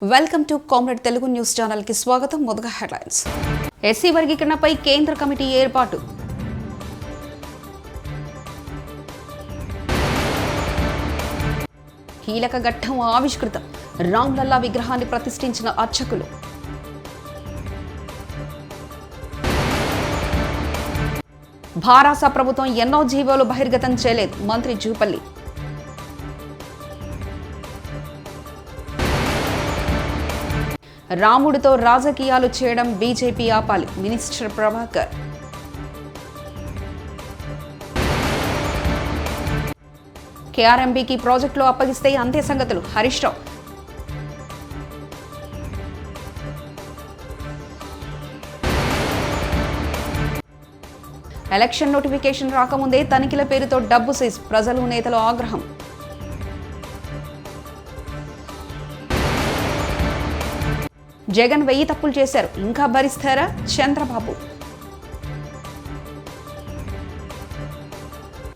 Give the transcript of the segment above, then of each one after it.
Welcome to comrade Telugu news channel కి స్వాగతం. మొదటి హెడ్లైన్స్. ఎస్సీ వర్గీకరణపై కేంద్ర కమిటీ ఏర్పాటు. కీలక ఘట్టం ఆవిష్కృతం. రామ్లల్లా విగ్రహాన్ని ప్రతిష్ఠించిన అర్చకులు. భారాస ప్రభుత్వం ఎన్నో జీవోలు బహిర్గతం చేయలేదు. మంత్రి జూపల్లి. రాముడితో రాజకీయాలు చేయడం బీజేపీ ఆపాలి. మినిస్టర్ ప్రభాకర్. కేఆర్ఎంబీకి ప్రాజెక్టులు అప్పగిస్తే అంతే సంగతులు. హరీష్ రావు. ఎలక్షన్ నోటిఫికేషన్ రాకముందే తనిఖీల పేరుతో డబ్బు సీజ్. ప్రజలు నేతల ఆగ్రహం. జగన్ 1000 తప్పులు చేశారు, ఇంకా భరిస్తారా చంద్రబాబు.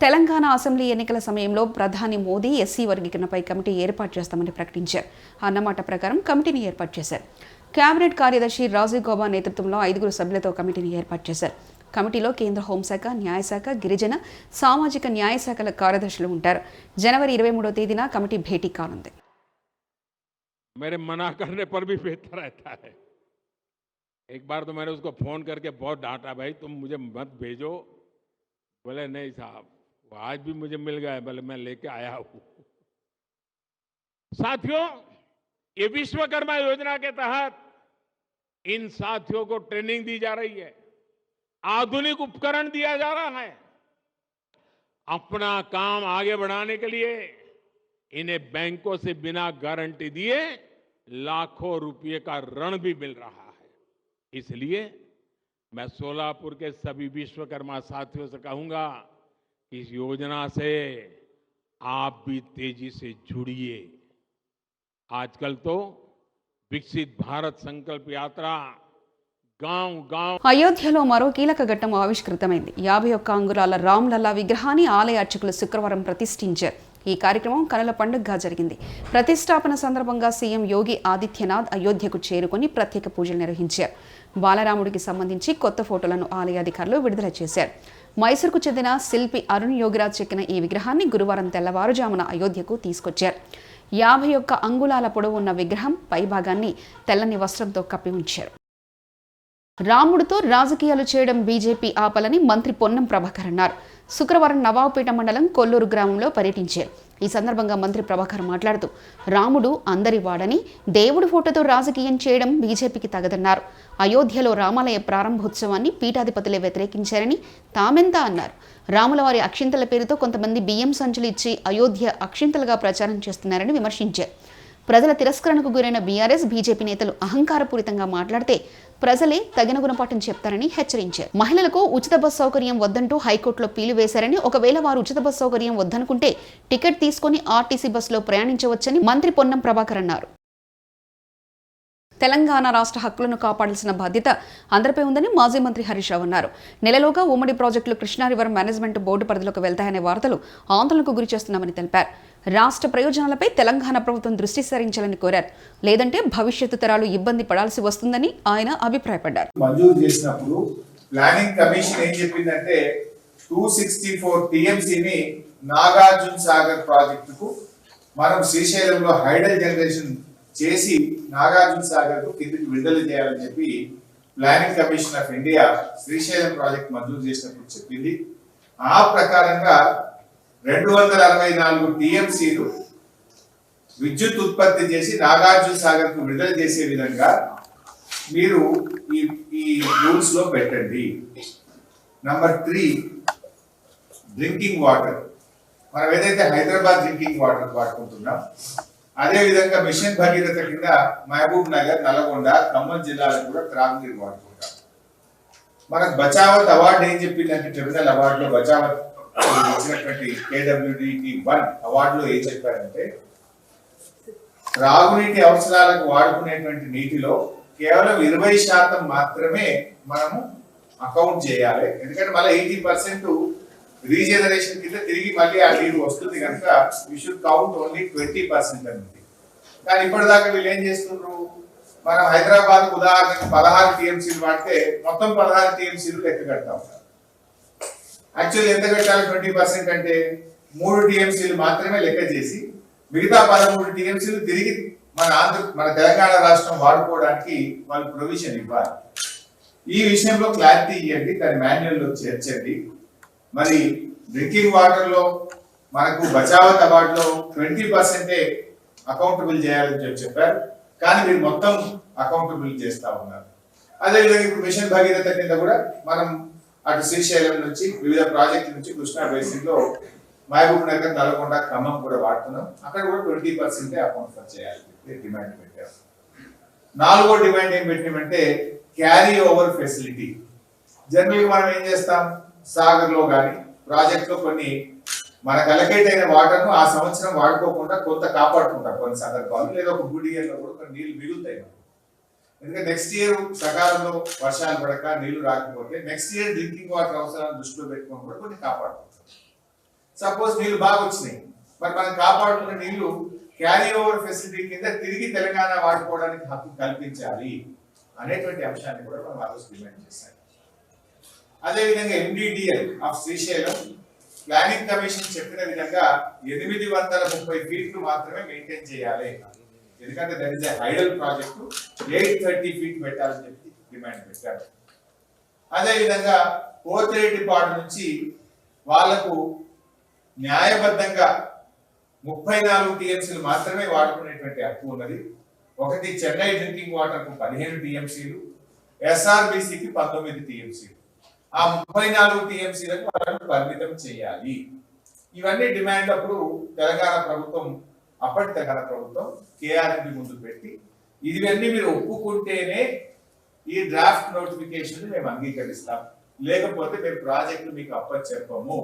తెలంగాణ అసెంబ్లీ ఎన్నికల సమయంలో ప్రధాని మోదీ ఎస్సీ వర్గీకరణపై కమిటీ ఏర్పాటు చేస్తామని ప్రకటించారు. అన్నమాట ప్రకారం కమిటీని ఏర్పాటు చేశారు. కేబినెట్ కార్యదర్శి రాజీవ్ గౌబా నేతృత్వంలో 5 సభ్యులతో కమిటీని ఏర్పాటు చేశారు. కమిటీలో కేంద్ర హోంశాఖ, న్యాయశాఖ, గిరిజన, సామాజిక న్యాయ శాఖల కార్యదర్శులు ఉంటారు. జనవరి 23వ తేదీన కమిటీ భేటీ కానుంది. मेरे मना करने पर भी बेहतर रहता है। एक बार तो मैंने उसको फोन करके बहुत डांटा, भाई तुम मुझे मत भेजो। बोले नहीं साहब, वो आज भी मुझे मिल गया है, बोले मैं लेके आया हूं। साथियों, ये विश्वकर्मा योजना के तहत इन साथियों को ट्रेनिंग दी जा रही है, आधुनिक उपकरण दिया जा रहा है। अपना काम आगे बढ़ाने के लिए इन्हें बैंकों से बिना गारंटी दिए लाखों रुपए का ऋण भी मिल रहा है। इसलिए मैं सोलापुर के सभी विश्वकर्मा साथियों से कहूंगा कि इस योजना से आप भी तेजी से जुड़िए। आजकल तो विकसित भारत संकल्प यात्रा అయోధ్యలో మరో కీలక ఘట్టం ఆవిష్కృతమైంది. 51 అంగుళాల రామ్లల్లా విగ్రహాన్ని ఆలయ అర్చకులు శుక్రవారం ప్రతిష్ఠించారు. ఈ కార్యక్రమం కనుల పండుగగా జరిగింది. ప్రతిష్టాపన సందర్భంగా సీఎం యోగి ఆదిత్యనాథ్ అయోధ్యకు చేరుకుని ప్రత్యేక పూజలు నిర్వహించారు. బాలరాముడికి సంబంధించి కొత్త ఫోటోలను ఆలయ అధికారులు విడుదల చేశారు. మైసూర్కు చెందిన శిల్పి అరుణ్ యోగిరాజ్ చెక్కిన ఈ విగ్రహాన్ని గురువారం తెల్లవారుజామున అయోధ్యకు తీసుకొచ్చారు. 51 అంగుళాల పొడవు ఉన్న విగ్రహం పైభాగాన్ని తెల్లని వస్త్రంతో కప్పి ఉంచారు. రాముడితో రాజకీయాలు చేయడం బీజేపీ ఆపాలని మంత్రి పొన్నం ప్రభాకర్ అన్నారు. శుక్రవారం నవాబుపేట మండలం కొల్లూరు గ్రామంలో పర్యటించారు. ఈ సందర్భంగా మంత్రి ప్రభాకర్ మాట్లాడుతూ రాముడు అందరి వాడని, దేవుడి ఫోటోతో రాజకీయం చేయడం బీజేపీకి తగదన్నారు. అయోధ్యలో రామాలయ ప్రారంభోత్సవాన్ని పీఠాధిపతులే వ్యతిరేకించారని తామెంత అన్నారు. రాములవారి అక్షింతల పేరుతో కొంతమంది బియ్యం సంచులు ఇచ్చి అయోధ్య అక్షింతలుగా ప్రచారం చేస్తున్నారని విమర్శించారు. ప్రజల తిరస్కరణకు గురైన బీఆర్ఎస్, బీజేపీ నేతలు అహంకారపూరితంగా మాట్లాడితే ప్రజలే తగిన గుణపాఠం చెప్తారని హెచ్చరించారు. మహిళలకు ఉచిత బస్ సౌకర్యం వద్దంటూ హైకోర్టులో పీలు వేశారని, ఒకవేళ వారు ఉచిత బస్ సౌకర్యం వద్దనుకుంటే టికెట్ తీసుకుని ఆర్టీసీ బస్సులో ప్రయాణించవచ్చని మంత్రి పొన్నం ప్రభాకర్ అన్నారు. తెలంగాణ రాష్ట్ర హక్కులను కాపాడాల్సిన బాధ్యత అందరిపై ఉందని మాజీ మంత్రి హరీష్ రావు అన్నారు. నెలలోగా ఉమ్మడి ప్రాజెక్టులు కృష్ణా రివర్ మేనేజ్మెంట్ బోర్డు పరిధిలోకి వెళ్తాయనే వార్తలు ఆందోళనకు గురి చేస్తున్నామని తెలిపారు. రాష్ట్ర ప్రయోజనాలపై తెలంగాణ ప్రభుత్వం దృష్టి సారించాలని కోరారు. లేదంటే భవిష్యత్తు తరాలు ఇబ్బంది పడాల్సి వస్తుందని ఆయన అభిప్రాయపడ్డారు. మంజూరు చేసినప్పుడు ప్లానింగ్ కమిషన్ ఏం చెప్పిందంటే 264 టీఎంసీని నాగార్జున సాగర్ ప్రాజెక్టుకు మనం శ్రీశైలంలో హైడల్ జనరేషన్ చేసి నాగార్జున సాగర్ కు కిందికి విడుదల చేయాలని చెప్పి planning commission of India Srisailam project మంజూరు చేసినప్పుడు చెప్పింది. ఆ ప్రకారంగా 264 టీఎంసీలు విద్యుత్ ఉత్పత్తి చేసి నాగార్జున సాగర్ కు విడుదల చేసే విధంగా మీరు ఈ రూల్స్ లో పెట్టండి. Number 3, drinking water. మనం ఏదైతే హైదరాబాద్ డ్రింకింగ్ వాటర్ వాడుకుంటున్నాం, అదే విధంగా మిషన్ భగీరథ కింద మహబూబ్ నగర్, నల్గొండ, ఖమ్మం జిల్లాలకు కూడా త్రాగునీరు వాడుకుంటాం. మనకు బచావత్ అవార్డు ఏం చెప్పిందంటే ట్రిబ్యునల్ అవార్డులో బచావత్ ఇచ్చినటువంటి KWDT 1 అవార్డులో ఏం చెప్పారంటే త్రాగునీటి అవసరాలకు వాడుకునేటువంటి నీటిలో కేవలం 20% మాత్రమే మనము అకౌంట్ చేయాలి. ఎందుకంటే మళ్ళీ 80% రీజనరేషన్ కింద తిరిగి మళ్ళీ ఆ నీరు వస్తుంది కనుక we should count only 20% అని ఉంది. కానీ ఇప్పటిదాకా వీళ్ళు ఏం చేస్తున్నారు, మనం హైదరాబాద్ ఉదాహరణకు 16 టీఎంసీలు వాడితే మొత్తం 16 టీఎంసీలు లెక్క కడతా ఉంటారు. యాక్చువల్లీ ఎంత కట్టాలి 20% అంటే 3 టీఎంసీలు మాత్రమే లెక్క చేసి మిగతా 13 టీఎంసీలు తిరిగి మన తెలంగాణ రాష్ట్రం వాడుకోవడానికి వాళ్ళు ప్రొవిజన్ ఇవ్వాలి. ఈ విషయంలో క్లారిటీ ఇవ్వండి, దాని మాన్యువల్లో చేర్చండి. మరి డ్రింకింగ్ వాటర్ లో మనకు బచావత్ అవార్డులో 20% అకౌంటబుల్ చేయాలని చెప్పారు, కానీ మీరు మొత్తం అకౌంటబుల్ చేస్తా ఉన్నారు. అదేవిధంగా ఇప్పుడు మిషన్ భగీరథ కింద కూడా మనం అటు శ్రీశైలం నుంచి వివిధ ప్రాజెక్టుల నుంచి కృష్ణా బేసిన్ లో మహబూబ్ నగర్, నల్గొండ, ఖమ్మం కూడా వాడుతున్నాం. అక్కడ కూడా 20% అకౌంట్ ఫర్ చేయాలి డిమాండ్ పెట్టారు. 4వ డిమాండ్ ఏం పెట్టినామంటే క్యారీ ఓవర్ ఫెసిలిటీ. జనరల్ మనం ఏం చేస్తాం, సాగర్ లో కానీ ప్రాజెక్ట్ లో కొన్ని మనకు అలకేట్ అయిన వాటర్ ను ఆ సంవత్సరం వాడుకోకుండా కొంత కాపాడుకుంటాం కొన్ని సందర్భాలు, లేదా ఒక గుడి లో కూడా కొన్ని నీళ్లు మిగులుతాయి. ఎందుకంటే నెక్స్ట్ ఇయర్ సకాలంలో వర్షాలు పడక నీళ్లు రాకపోతే నెక్స్ట్ ఇయర్ డ్రింకింగ్ వాటర్ అవసరాలను దృష్టిలో పెట్టుకొని కూడా కొన్ని కాపాడుకుంటాం. సపోజ్ నీళ్లు బాగా వచ్చినాయి, మరి మనం కాపాడుకున్న నీళ్లు క్యారీ ఓవర్ ఫెసిలిటీ కింద తిరిగి తెలంగాణ వాడుకోవడానికి హక్కు కల్పించాలి అనేటువంటి అంశాన్ని కూడా మనం ఆ రోజు డిమాండ్ చేశాం. అదేవిధంగా MDDL of Srisailam planning commission చెప్పిన విధంగా 830 ఫీట్లు మాత్రమే మెయింటైన్ చేయాలి, ఎందుకంటే that is Idol project. 830 feet పెట్టాలని చెప్పి డిమాండ్ పెట్టారు. అదేవిధంగా పోతిరెడ్డిపాడు నుంచి వాళ్లకు న్యాయబద్ధంగా 34 టీఎంసీలు మాత్రమే వాడుకునేటువంటి హక్కు ఉన్నది. ఒకటి చెన్నై డ్రింకింగ్ వాటర్ కు 15 టీఎంసీలు, ఎస్ఆర్బిసికి 19 టీఎంసీలు. ఆ 34 టీఎంసీలకు వాళ్ళని పరిమితం చేయాలి. ఇవన్నీ డిమాండ్ అప్పుడు తెలంగాణ ప్రభుత్వం, అప్పటి తెలంగాణ ప్రభుత్వం కేఆర్ఎంబి ముందు పెట్టి ఇవన్నీ మీరు ఒప్పుకుంటేనే ఈ డ్రాఫ్ట్ నోటిఫికేషన్ మేము అంగీకరిస్తాం, లేకపోతే మేము ప్రాజెక్టులు మీకు అప్పచెప్పము,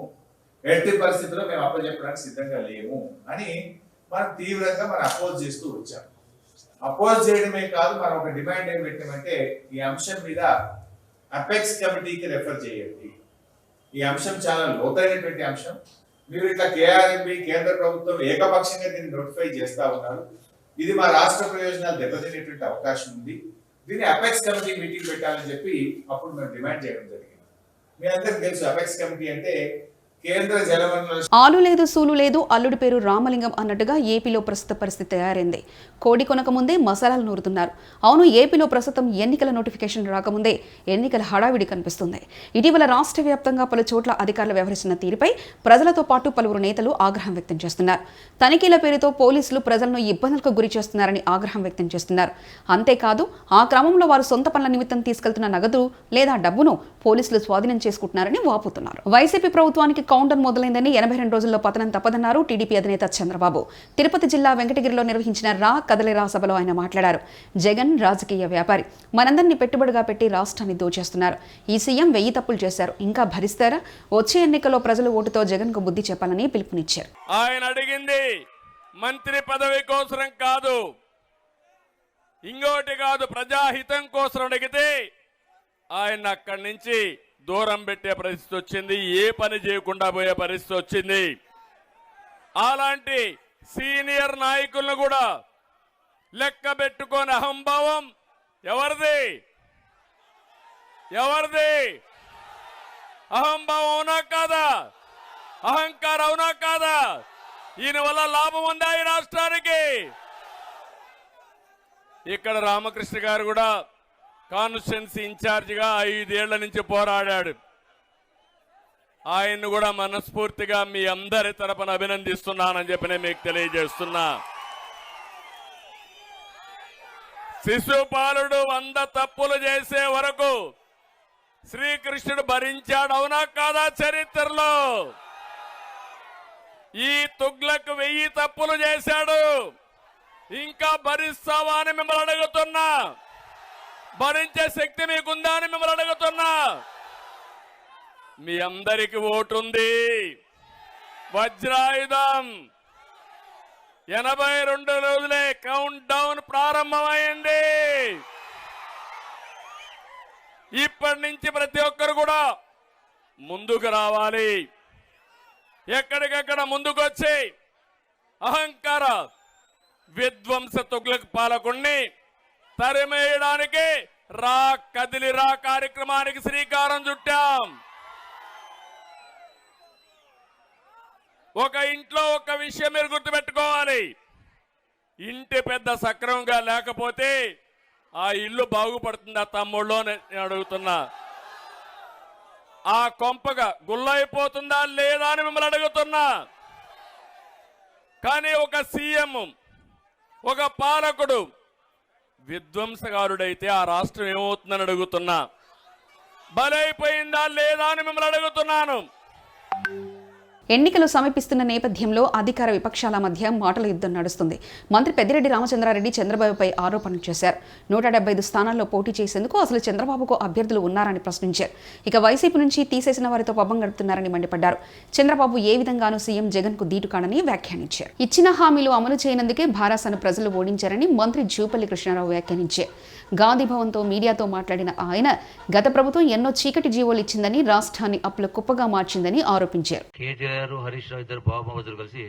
ఎట్టి పరిస్థితుల్లో మేము అప్పచెప్పడానికి సిద్ధంగా లేము అని మనం తీవ్రంగా అపోజ్ చేస్తూ వచ్చాం. అపోజ్ చేయడమే కాదు, మనం ఒక డిమాండ్ ఏం పెట్టామంటే ఈ అంశం మీద అపెక్స్ కమిటీకి రెఫర్ చేయండి. ఈ అంశం చాలా లోతైనటువంటి అంశం. మీరు ఇట్లా కేఆర్ఎంబి కేంద్ర ప్రభుత్వం ఏకపక్షంగా దీన్ని నోటిఫై చేస్తా ఉన్నారు. ఇది మా రాష్ట్ర ప్రయోజనాలు దెబ్బతినేటువంటి అవకాశం ఉంది. దీన్ని అపెక్స్ కమిటీ మీటింగ్ పెట్టాలని చెప్పి అప్పుడు మేము డిమాండ్ చేయడం జరిగింది. మీ అందరికి తెలుసు అపెక్స్ కమిటీ అంటే కేంద్ర జలవనరుల. ఆలు లేదు సూలు లేదు, అల్లుడి పేరు రామలింగం అన్నట్టుగా ఏపీలో ప్రస్తుత పరిస్థితి తయారైంది. కోడి కొనక ముందే మసాలాలు నూరుతున్నారు. అవును, ఏపీలో ప్రస్తుతం ఎన్నికల నోటిఫికేషన్ రాకముందే ఎన్నికల హడావిడి కనిపిస్తుంది. ఇటీవల రాష్ట్ర వ్యాప్తంగా పలు చోట్ల అధికారులు వ్యవహరిస్తున్న తీరుపై ప్రజలతో పాటు పలువురు నేతలు ఆగ్రహం వ్యక్తం చేస్తున్నారు. తనిఖీల పేరుతో పోలీసులు ప్రజలను ఇబ్బందులకు గురి చేస్తున్నారని ఆగ్రహం వ్యక్తం చేస్తున్నారు. అంతేకాదు, ఆ క్రమంలో వారు సొంత పనుల నిమిత్తం తీసుకెళ్తున్న నగదు లేదా డబ్బును పోలీసులు స్వాధీనం చేసుకుంటున్నారని వాపోతున్నారు. వైసీపీ ప్రభుత్వానికి కౌంటర్ మొదలైందని 82 రోజుల్లో పతనం తప్పదన్నారు టీడీపీ అధినేత చంద్రబాబు. తిరుపతి జిల్లా వెంకటగిరిలో నిర్వహించిన కదలిరా సభలో ఆయన మాట్లాడారు. జగన్ రాజకీయ వ్యాపారి, మనందరినీ పెట్టుబడిగా పెట్టి రాష్ట్రాన్ని దోచేస్తున్నారు. ఈ సీఎం 1000 తప్పులు చేశారు, ఇంకా భరిస్తారా? వచ్చే ఎన్నికల్లో ప్రజలు ఓటుతో జగన్ కు బుద్ధి చెప్పాలని పిలుపునిచ్చారు. ఆయన అడిగింది మంత్రి పదవి కోసం కాదు, ఇంకోటి కాదు, ప్రజాహితం కోసం అడిగితే ఆయన అక్కడి నుంచి దూరం పెట్టే పరిస్థితి వచ్చింది, ఏ పని చేయకుండా పోయే పరిస్థితి వచ్చింది. అలాంటి సీనియర్ నాయకులను కూడా లెక్క పెట్టుకొని అహంభావం ఎవరిది? అహంభావం అవునా కాదా? అహంకారం అవునా కాదా? ఈయన వల్ల లాభం ఉందా ఈ రాష్ట్రానికి? ఇక్కడ రామకృష్ణ గారు కూడా కాన్స్టిట్యున్సీ ఇన్ఛార్జిగా 5 ఏళ్ల నుంచి పోరాడాడు. ఆయన్ను కూడా మనస్ఫూర్తిగా మీ అందరి తరపున అభినందిస్తున్నానని చెప్పి నేను మీకు తెలియజేస్తున్నా. శిశుపాలుడు 100 తప్పులు చేసే వరకు శ్రీకృష్ణుడు భరించాడు, అవునా కాదా? చరిత్రలో ఈ తుగ్లక్ 1000 తప్పులు చేశాడు, ఇంకా భరిస్తావా అని మిమ్మల్ని అడుగుతున్నా. భరించే శక్తి మీకుందా అని మిమ్మల్ని అడుగుతున్నా. మీ అందరికి ఓటుంది, వజ్రాయుధం. 82 రోజులే కౌంట్ డౌన్ ప్రారంభమైంది. ఇప్పటి నుంచి ప్రతి ఒక్కరు కూడా ముందుకు రావాలి. ఎక్కడికక్కడ ముందుకు వచ్చి అహంకార విధ్వంస తుగ్లక్ పాలకుణ్ణి తరిమేయడానికి రా కదిలిరా కార్యక్రమానికి శ్రీకారం చుట్టాం. ఒక ఇంట్లో ఒక విషయం మీరు గుర్తుపెట్టుకోవాలి. ఇంటి పెద్ద సక్రమంగా లేకపోతే ఆ ఇల్లు బాగుపడుతుందా తమ్ముళ్ళు నేను అడుగుతున్నా. ఆ కొంపగా గుల్లైపోతుందా లేదా అని మిమ్మల్ని అడుగుతున్నా. కానీ ఒక సీఎం, ఒక పాలకుడు విధ్వంసకారుడైతే ఆ రాష్ట్రం ఏమవుతుందని అడుగుతున్నా. బలైపోయిందా లేదా అని మిమ్మల్ని అడుగుతున్నాను. ఎన్నికలు సమీపిస్తున్న నేపథ్యంలో అధికార విపక్షాల మధ్య మాటల యుద్ధం నడుస్తుంది. మంత్రి పెద్దిరెడ్డి రామచంద్రారెడ్డి చంద్రబాబుపై ఆరోపణలు చేశారు. 175 స్థానాల్లో పోటీ చేసేందుకు అసలు చంద్రబాబుకు అభ్యర్థులు ఉన్నారని ప్రశ్నించారు. ఇక వైసీపీ నుంచి తీసేసిన వారితో పబ్బం గడుపుతున్నారని మండిపడ్డారు. చంద్రబాబు ఏ విధంగానూ సీఎం జగన్ కు దీటు కాడని వ్యాఖ్యానించారు. ఇచ్చిన హామీలు అమలు చేయనందుకే భారాసను ప్రజలు ఓడించారని మంత్రి జూపల్లి కృష్ణారావు వ్యాఖ్యానించారు. గాంధీ భవన్తో మీడియాతో మాట్లాడిన ఆయన గత ప్రభుత్వం ఎన్నో చీకటి జీవోలు ఇచ్చిందని, రాష్ట్రాన్ని అప్పుల కుప్పగా మార్చిందని ఆరోపించారు. హరీష్ రావు ఇద్దరు బాబుమతులు కలిసి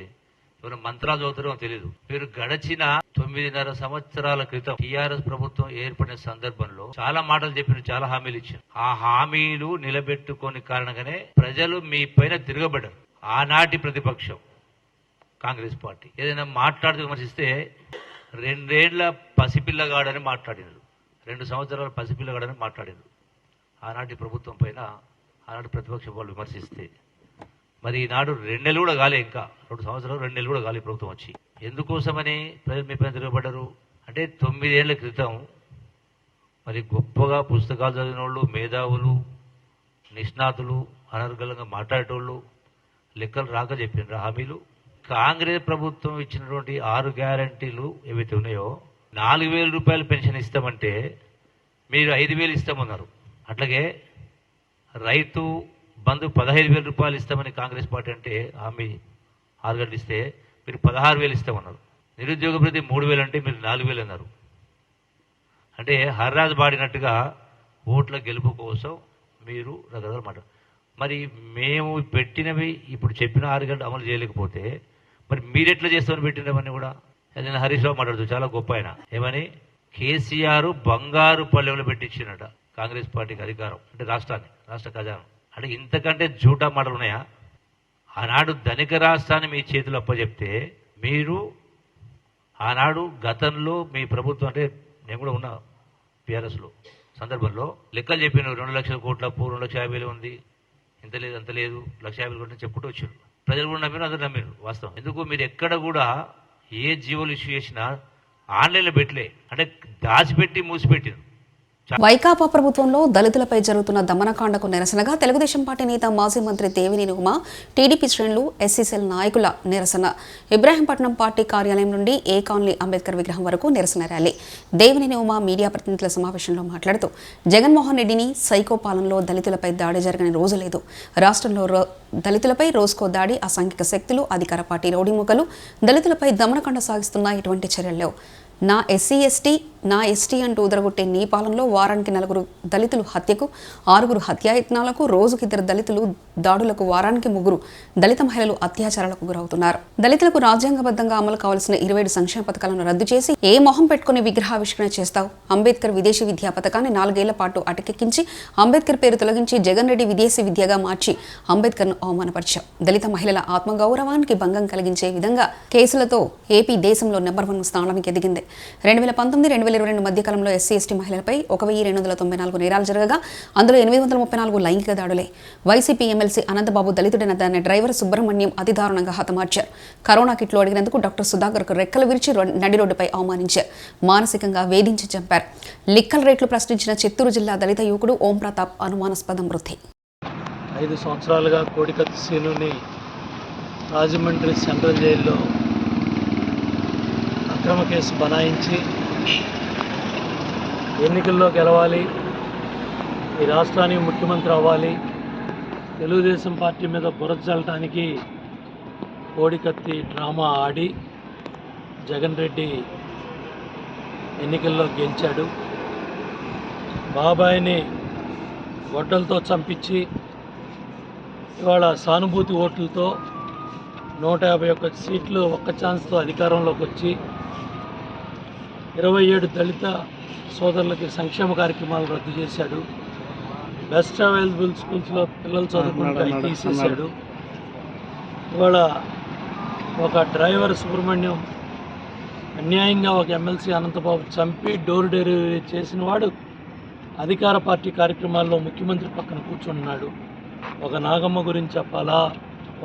ఎవరు మంత్రాలు చదువుతారో తెలియదు. మీరు గడచిన 9.5 సంవత్సరాల క్రితం టీఆర్ఎస్ ప్రభుత్వం ఏర్పడిన సందర్భంలో చాలా మాటలు చెప్పిన, చాలా హామీలు ఇచ్చారు. ఆ హామీలు నిలబెట్టుకోని కారణంగానే ప్రజలు మీ పైన తిరగబడ్డారు. ఆనాటి ప్రతిపక్షం కాంగ్రెస్ పార్టీ ఏదైనా మాట్లాడుతూ విమర్శిస్తే 2 ఏళ్ల పసిపిల్లగాడని మాట్లాడినారు, 2 సంవత్సరాల పసిపిల్లగాడని మాట్లాడినారు. ఆనాటి ప్రభుత్వం పైన ఆనాటి ప్రతిపక్షం వాళ్ళు విమర్శిస్తే మరి ఈనాడు 2 నెలలు కూడా కాలే, ఇంకా 2 సంవత్సరాలు 2 నెలలు కూడా కాలే ప్రభుత్వం వచ్చి. ఎందుకోసమని ప్రజలు మీ పైన తిరగబడ్డారు అంటే 9 ఏళ్ల క్రితం మరి గొప్పగా పుస్తకాలు చదివిన వాళ్ళు, మేధావులు, నిష్ణాతులు, అనర్గళంగా మాట్లాడేటోళ్ళు లెక్కలు రాక చెప్పిన హామీలు. కాంగ్రెస్ ప్రభుత్వం ఇచ్చినటువంటి 6 గ్యారంటీలు ఏవైతే ఉన్నాయో 4,000 రూపాయలు పెన్షన్ ఇస్తామంటే మీరు 5,000 ఇస్తామన్నారు. అట్లాగే రైతు బంధు 15,000 రూపాయలు ఇస్తామని కాంగ్రెస్ పార్టీ అంటే హామీ 6 గంటలు ఇస్తే మీరు 16,000 ఇస్తామన్నారు. నిరుద్యోగ భృతి 3,000 అంటే మీరు 4,000 అన్నారు. అంటే హర్రాజు పాడినట్టుగా ఓట్ల గెలుపు కోసం మీరు రకరకాల మాట. మరి మేము పెట్టినవి ఇప్పుడు చెప్పిన 6 గంటలు అమలు చేయలేకపోతే మరి మీరెట్లా చేస్తామని పెట్టినవన్నీ కూడా. నేను హరీష్ రావు మాట్లాడుతూ చాలా గొప్ప ఆయన ఏమని కేసీఆర్ బంగారు పల్లెంలో పెట్టించినట కాంగ్రెస్ పార్టీకి అధికారం అంటే రాష్ట్రాన్ని, రాష్ట్ర ఖజానా. అంటే ఇంతకంటే జూటా మాటలు ఉన్నాయా? ఆనాడు ధనిక రాష్ట్రాన్ని మీ చేతులు అప్పచెప్తే మీరు ఆనాడు గతంలో మీ ప్రభుత్వం అంటే నేను కూడా ఉన్నా టీఆర్ఎస్లో సందర్భంలో లెక్కలు చెప్పిన 2 లక్షల కోట్ల అప్పు, 2,50,000 ఉంది, ఇంత లేదు అంత లేదు, 1,50,000 కోట్లు చెప్పుకుంటూ వచ్చారు. ప్రజలు కూడా నమ్మిన అందరూ నమ్మిరు. వాస్తవం. ఎందుకు మీరు ఎక్కడ కూడా ఏ జీవోలు ఇష్యూ చేసినా ఆన్లైన్లో పెట్టలే, అంటే దాచిపెట్టి మూసిపెట్టిరు. వైకాపా ప్రభుత్వంలో దళితులపై జరుగుతున్న దమనకాండకు నిరసనగా తెలుగుదేశం పార్టీ నేత మాజీ మంత్రి దేవినేని ఉమా, టీడీపీ శ్రేణులు, ఎస్సీసీఎల్ నాయకుల నిరసన. ఇబ్రాహీంపట్నం పార్టీ కార్యాలయం నుండి ఏ కాలనీ అంబేద్కర్ విగ్రహం వరకు నిరసన ర్యాలీ. దేవినేని ఉమా మీడియా ప్రతినిధుల సమావేశంలో మాట్లాడుతూ జగన్మోహన్ రెడ్డిని సైకో పాలనలో దళితులపై దాడి జరగని రోజు లేదు. రాష్ట్రంలో దళితులపై రోజుకో దాడి, అసాంఘిక శక్తులు, అధికార పార్టీ రౌడీముఖలు దళితులపై దమనకాండ సాగిస్తున్న ఇటువంటి చర్యలు లేవు. నా ఎస్టీ అంటూ ఉదరగొట్టే నీ పాలనలో వారానికి 4 దళితులు హత్యకు, 6 హత్యాయత్నాలకు, రోజుకి 2 దళితులు దాడులకు, వారానికి 3 దళిత మహిళలు అత్యాచారాలకు గురవుతున్నారు. దళితులకు రాజ్యాంగబద్ధంగా అమలు కావాల్సిన 27 సంక్షేమ పథకాలను రద్దు చేసి ఏ మొహం పెట్టుకుని విగ్రహావిష్కరణ చేస్తావు? అంబేద్కర్ విదేశీ విద్యా పథకాన్ని 4 ఏళ్ల పాటు అటకెక్కించి అంబేద్కర్ పేరు తొలగించి జగన్ రెడ్డి విదేశీ విద్యగా మార్చి అంబేద్కర్ను అవమానపరిచావు. దళిత మహిళల ఆత్మగౌరవానికి భంగం కలిగించే విధంగా కేసులతో ఏపీ దేశంలో నెంబర్ 1 స్థానానికి ఎదిగింది. 2019-2022 మధ్యకాలంలో ఎస్సీ ఎస్టీ మహిళలపై 1,294 నేరాలు జరగగా అందులో 834 లైంగిక దాడులే. వైసీపీ ఎమ్మెల్సీ అనంతబాబు దళితుడైన దాని డ్రైవర్ సుబ్రహ్మణ్యం అతి దారుణంగా హతమార్చారు. కరోనా కిట్లు అడిగినందుకు డాక్టర్ సుధాకర్కు రెక్కలు విరిచి నడి రోడ్డుపై అవమానించారు. మానసికంగా వేధించి చంపారు. లిక్కల రేట్లు ప్రశ్నించిన చిత్తూరు జిల్లా దళిత యువకుడు ఓం ప్రతాప్ అనుమానాస్పద మృతి. 5 సంవత్సరాలుగా కోడికత్తి సీనుని రాజమండ్రి సెంట్రల్ జైల్లో అక్రమ కేసు బనాయించి ఎన్నికల్లో గెలవాలి, ఈ రాష్ట్రానికి ముఖ్యమంత్రి అవ్వాలి, తెలుగుదేశం పార్టీ మీద బురద చల్లటానికి కోడికత్తి డ్రామా ఆడి జగన్ రెడ్డి ఎన్నికల్లో గెలిచాడు. బాబాయిని గొడ్డలతో చంపించి ఇవాళ సానుభూతి ఓట్లతో 151 సీట్లు ఒక్క ఛాన్స్తో అధికారంలోకి వచ్చి 27 దళిత సోదరులకి సంక్షేమ కార్యక్రమాలు రద్దు చేశాడు. బెస్ట్ అవైలబుల్ స్కూల్స్లో పిల్లలు చదువుకుంటే తీసేశాడు. ఇవాళ ఒక డ్రైవర్ సుబ్రహ్మణ్యం అన్యాయంగా ఒక ఎమ్మెల్సీ అనంతబాబు చంపి డోర్ డెలివరీ చేసిన వాడు అధికార పార్టీ కార్యక్రమాల్లో ముఖ్యమంత్రి పక్కన కూర్చున్నాడు. ఒక నాగమ్మ గురించి చెప్పాలా,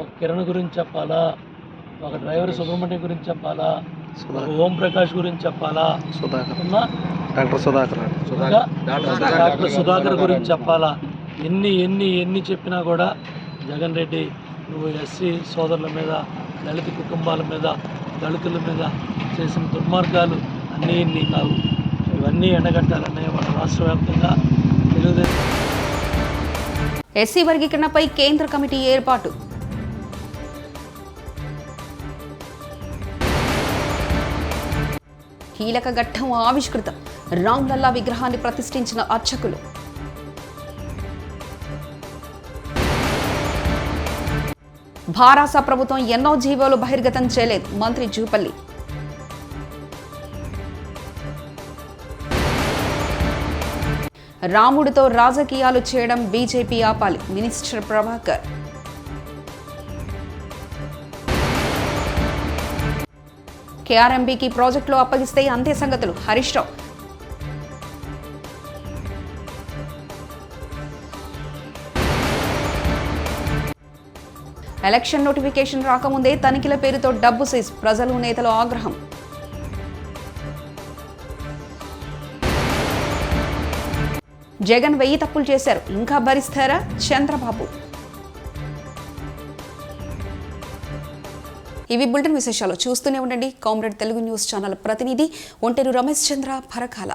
ఒక కిరణ్ గురించి చెప్పాలా, ఒక డ్రైవర్ సుబ్రహ్మణ్యం గురించి చెప్పాలా, ఒక ఓంప్రకాష్ గురించి చెప్పాలా, డాక్టర్ సుధాకర్ గురించి చెప్పాలా. ఎన్ని చెప్పినా కూడా జగన్ రెడ్డి నువ్వు ఎస్సీ సోదరుల మీద, దళిత కుటుంబాల మీద, దళితుల మీద చేసిన దుర్మార్గాలు అన్నీ కావు. ఇవన్నీ ఎండగట్టాలనే వాళ్ళ రాష్ట్ర వ్యాప్తంగా తెలుగుదేశం. ఎస్సీ వర్గీకరణపై కేంద్ర కమిటీ ఏర్పాటు. కీలక ఘట్టం ఆవిష్కృతం. రామ్లల్లా విగ్రహాన్ని ప్రతిష్ఠించిన అర్చకులు. భారాస ప్రభుత్వం ఎన్నో జీవోలు బహిర్గతం చేయలేదు. మంత్రి జూపల్లి. రాముడితో రాజకీయాలు చేయడం బీజేపీ ఆపాలి. మినిస్టర్ ప్రభాకర్. కేఆర్ఎంబీకి ప్రాజెక్టులు అప్పగిస్తే అంతే సంగతులు. హరీష్ రావు. ఎలక్షన్ నోటిఫికేషన్ రాకముందే తనిఖీల పేరుతో డబ్బు సీజ్. ప్రజలు నేతలు ఆగ్రహం. జగన్ 1000 తప్పులు చేశారు, ఇంకా భరిస్తారా చంద్రబాబు? ఇవి బులెటిన్ విశేషాలు. చూస్తూనే ఉండండి కామ్రేడ్ తెలుగు న్యూస్ ఛానల్. ప్రతినిధి ఒంటేరు రమేష్ చంద్ర పరకాల.